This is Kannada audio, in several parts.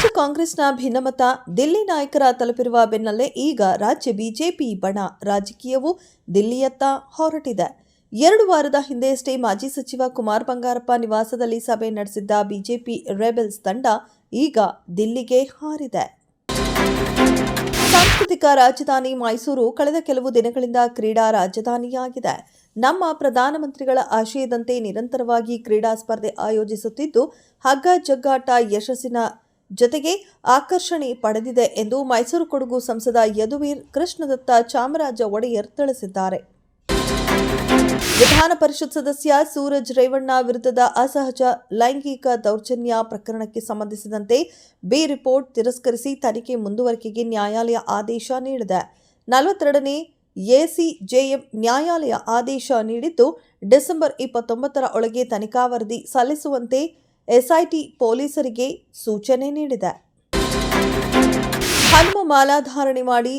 ರಾಜ್ಯ ಕಾಂಗ್ರೆಸ್ನ ಭಿನ್ನಮತ ದಿಲ್ಲಿ ನಾಯಕರ ತಲುಪಿರುವ ಬೆನ್ನಲ್ಲೇ ಈಗ ರಾಜ್ಯ ಬಿಜೆಪಿ ಬಣ ರಾಜಕೀಯವು ದಿಲ್ಲಿಯತ್ತ ಹೊರಟಿದೆ. 2 ವಾರದ ಹಿಂದೆಯಷ್ಟೇ ಮಾಜಿ ಸಚಿವ ಕುಮಾರ್ ಬಂಗಾರಪ್ಪ ನಿವಾಸದಲ್ಲಿ ಸಭೆ ನಡೆಸಿದ್ದ ಬಿಜೆಪಿ ರೆಬೆಲ್ಸ್ ತಂಡ ಈಗ ದಿಲ್ಲಿಗೆ ಹಾರಿದೆ. ಸಾಂಸ್ಕೃತಿಕ ರಾಜಧಾನಿ ಮೈಸೂರು ಕಳೆದ ಕೆಲವು ದಿನಗಳಿಂದ ಕ್ರೀಡಾ ರಾಜಧಾನಿಯಾಗಿದೆ. ನಮ್ಮ ಪ್ರಧಾನಮಂತ್ರಿಗಳ ಆಶಯದಂತೆ ನಿರಂತರವಾಗಿ ಕ್ರೀಡಾ ಸ್ಪರ್ಧೆ ಆಯೋಜಿಸುತ್ತಿದ್ದು ಹಗ್ಗ ಜಗ್ಗಾಟ ಯಶಸ್ಸಿನ ಜೊತೆಗೆ ಆಕರ್ಷಣೆ ಪಡೆದಿದೆ ಎಂದು ಮೈಸೂರು ಕೊಡಗು ಸಂಸದ ಯದುವೀರ್ ಕೃಷ್ಣದತ್ತ ಚಾಮರಾಜ ಒಡೆಯರ್ ತಿಳಿಸಿದ್ದಾರೆ. ವಿಧಾನ ಪರಿಷತ್ ಸದಸ್ಯ ಸೂರಜ್ ರೇವಣ್ಣ ವಿರುದ್ಧದ ಅಸಹಜ ಲೈಂಗಿಕ ದೌರ್ಜನ್ಯ ಪ್ರಕರಣಕ್ಕೆ ಸಂಬಂಧಿಸಿದಂತೆ ಬಿ ರಿಪೋರ್ಟ್ ತಿರಸ್ಕರಿಸಿ ತನಿಖೆ ಮುಂದುವರಿಕೆಗೆ ನ್ಯಾಯಾಲಯ ಆದೇಶ ನೀಡಿದೆ. 42ನೇ ಎಸಿಜೆಎಂ ನ್ಯಾಯಾಲಯ ಆದೇಶ ನೀಡಿದ್ದು ಡಿಸೆಂಬರ್ 29ರ ಒಳಗೆ ತನಿಖಾ ವರದಿ ಸಲ್ಲಿಸುವಂತೆ ಎಸ್ಐಟಿ ಪೊಲೀಸರಿಗೆ ಸೂಚನೆ ನೀಡಿದೆ. ಹನುಮ ಮಾಲಾಧಾರಣೆ ಮಾಡಿ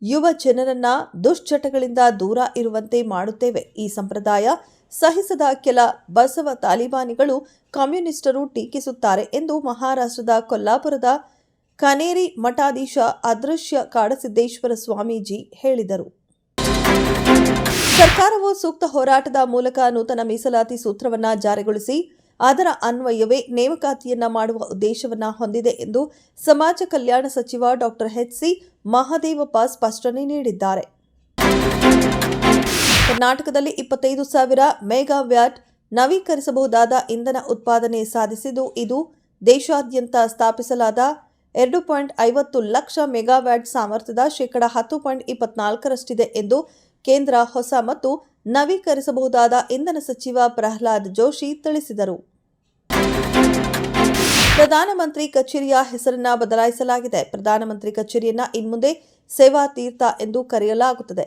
ಯುವ ಜನರನ್ನ ದುಶ್ಚಟಗಳಿಂದ ದೂರ ಇರುವಂತೆ ಮಾಡುತ್ತೇವೆ. ಈ ಸಂಪ್ರದಾಯ ಸಹಿಸದ ಕೆಲ ಬಸವ ತಾಲಿಬಾನಿಗಳು ಕಮ್ಯುನಿಸ್ಟರು ಟೀಕಿಸುತ್ತಾರೆ ಎಂದು ಮಹಾರಾಷ್ಟ್ರದ ಕೊಲ್ಲಾಪುರದ ಕನೇರಿ ಮಠಾಧೀಶ ಅದೃಶ್ಯ ಕಾಡಸಿದ್ದೇಶ್ವರ ಸ್ವಾಮೀಜಿ ಹೇಳಿದರು. ಸರ್ಕಾರವು ಸೂಕ್ತ ಹೋರಾಟದ ಮೂಲಕ ನೂತನ ಮೀಸಲಾತಿ ಸೂತ್ರವನ್ನು ಜಾರಿಗೊಳಿಸಿ ಅದರ ಅನ್ವಯವೇ ನೇಮಕಾತಿಯನ್ನ ಮಾಡುವ ಉದ್ದೇಶವನ್ನು ಹೊಂದಿದೆ ಎಂದು ಸಮಾಜ ಕಲ್ಯಾಣ ಸಚಿವ ಡಾಕ್ಟರ್ ಎಚ್.ಸಿ. ಮಹದೇವಪ್ಪ ಸ್ಪಷ್ಟನೆ ನೀಡಿದ್ದಾರೆ. ಕರ್ನಾಟಕದಲ್ಲಿ 25,000 ಮೆಗಾವ್ಯಾಟ್ ನವೀಕರಿಸಬಹುದಾದ ಇಂಧನ ಉತ್ಪಾದನೆ ಸಾಧಿಸಿದ್ದು ಇದು ದೇಶಾದ್ಯಂತ ಸ್ಥಾಪಿಸಲಾದ 2.50 ಲಕ್ಷ ಮೆಗಾವ್ಯಾಟ್ ಸಾಮರ್ಥ್ಯದ ಶೇಕಡಾ 10.24ರಷ್ಟಿದೆ ಎಂದು ಕೇಂದ್ರ ಹೊಸ ಮತ್ತು ನವೀಕರಿಸಬಹುದಾದ ಇಂಧನ ಸಚಿವ ಪ್ರಹ್ಲಾದ್ ಜೋಶಿ ತಿಳಿಸಿದರು. ಪ್ರಧಾನಮಂತ್ರಿ ಕಚೇರಿಯ ಹೆಸರನ್ನ ಬದಲಾಯಿಸಲಾಗಿದೆ. ಪ್ರಧಾನಮಂತ್ರಿ ಕಚೇರಿಯನ್ನ ಇನ್ಮುಂದೆ ಸೇವಾ ತೀರ್ಥ ಎಂದು ಕರೆಯಲಾಗುತ್ತದೆ.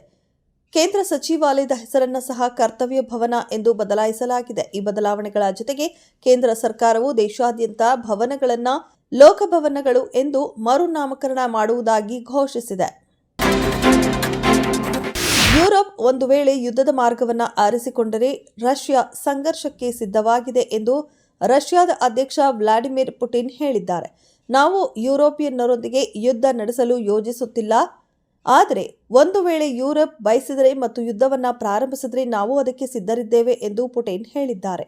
ಕೇಂದ್ರ ಸಚಿವಾಲಯದ ಹೆಸರನ್ನ ಸಹ ಕರ್ತವ್ಯ ಭವನ ಎಂದು ಬದಲಾಯಿಸಲಾಗಿದೆ. ಈ ಬದಲಾವಣೆಗಳ ಜೊತೆಗೆ ಕೇಂದ್ರ ಸರ್ಕಾರವು ದೇಶಾದ್ಯಂತ ಭವನಗಳನ್ನು ಲೋಕಭವನಗಳು ಎಂದು ಮರುನಾಮಕರಣ ಮಾಡುವುದಾಗಿ ಘೋಷಿಸಿದೆ. ಯುರೋಪ್ ಒಂದು ವೇಳೆ ಯುದ್ಧದ ಮಾರ್ಗವನ್ನು ಆರಿಸಿಕೊಂಡರೆ ರಷ್ಯಾ ಸಂಘರ್ಷಕ್ಕೆ ಸಿದ್ಧವಾಗಿದೆ ಎಂದು ರಷ್ಯಾದ ಅಧ್ಯಕ್ಷ ವ್ಲಾಡಿಮಿರ್ ಪುಟಿನ್ ಹೇಳಿದ್ದಾರೆ. ನಾವು ಯುರೋಪಿಯನ್ನರೊಂದಿಗೆ ಯುದ್ಧ ನಡೆಸಲು ಯೋಜಿಸುತ್ತಿಲ್ಲ. ಆದರೆ ಒಂದು ವೇಳೆ ಯುರೋಪ್ ಬಯಸಿದರೆ ಮತ್ತು ಯುದ್ಧವನ್ನು ಪ್ರಾರಂಭಿಸಿದರೆ ನಾವು ಅದಕ್ಕೆ ಸಿದ್ಧರಿದ್ದೇವೆ ಎಂದು ಪುಟಿನ್ ಹೇಳಿದ್ದಾರೆ.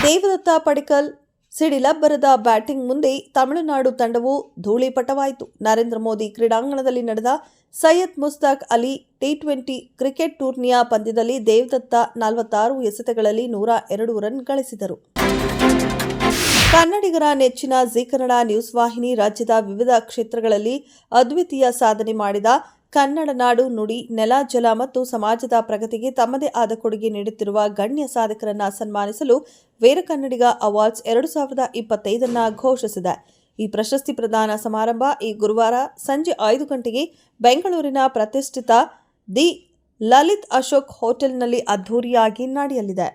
ದೇವದತ್ತ ಪಡಿಕ್ಕಲ್ ಸಿಡಿಲಬ್ಬರದ ಬ್ಯಾಟಿಂಗ್ ಮುಂದೆ ತಮಿಳುನಾಡು ತಂಡವು ಧೂಳಿಪಟವಾಯಿತು. ನರೇಂದ್ರ ಮೋದಿ ಕ್ರೀಡಾಂಗಣದಲ್ಲಿ ನಡೆದ ಸೈಯದ್ ಮುಸ್ತಾಕ್ ಅಲಿ ಟಿ20 ಕ್ರಿಕೆಟ್ ಟೂರ್ನಿಯ ಪಂದ್ಯದಲ್ಲಿ ದೇವದತ್ತ 46 ಎಸೆತಗಳಲ್ಲಿ 102 ರನ್ ಗಳಿಸಿದರು. ಕನ್ನಡಿಗರ ನೆಚ್ಚಿನ ಜಿ ಕನ್ನಡ ನ್ಯೂಸ್ ವಾಹಿನಿ ರಾಜ್ಯದ ವಿವಿಧ ಕ್ಷೇತ್ರಗಳಲ್ಲಿ ಅದ್ವಿತೀಯ ಸಾಧನೆ ಮಾಡಿದ ಕನ್ನಡ ನಾಡು ನುಡಿ ನೆಲ ಜಲ ಮತ್ತು ಸಮಾಜದ ಪ್ರಗತಿಗೆ ತಮ್ಮದೇ ಆದ ಕೊಡುಗೆ ನೀಡುತ್ತಿರುವ ಗಣ್ಯ ಸಾಧಕರನ್ನು ಸನ್ಮಾನಿಸಲು ವೀರ ಕನ್ನಡಿಗ ಅವಾರ್ಡ್ಸ್ 2025 ಘೋಷಿಸಿದೆ. ಈ ಪ್ರಶಸ್ತಿ ಪ್ರದಾನ ಸಮಾರಂಭ ಈ ಗುರುವಾರ ಸಂಜೆ 5 ಗಂಟೆಗೆ ಬೆಂಗಳೂರಿನ ಪ್ರತಿಷ್ಠಿತ ದಿ ಲಲಿತ್ ಅಶೋಕ್ ಹೋಟೆಲ್ನಲ್ಲಿ ಅದ್ದೂರಿಯಾಗಿ ನಡೆಯಲಿದೆ.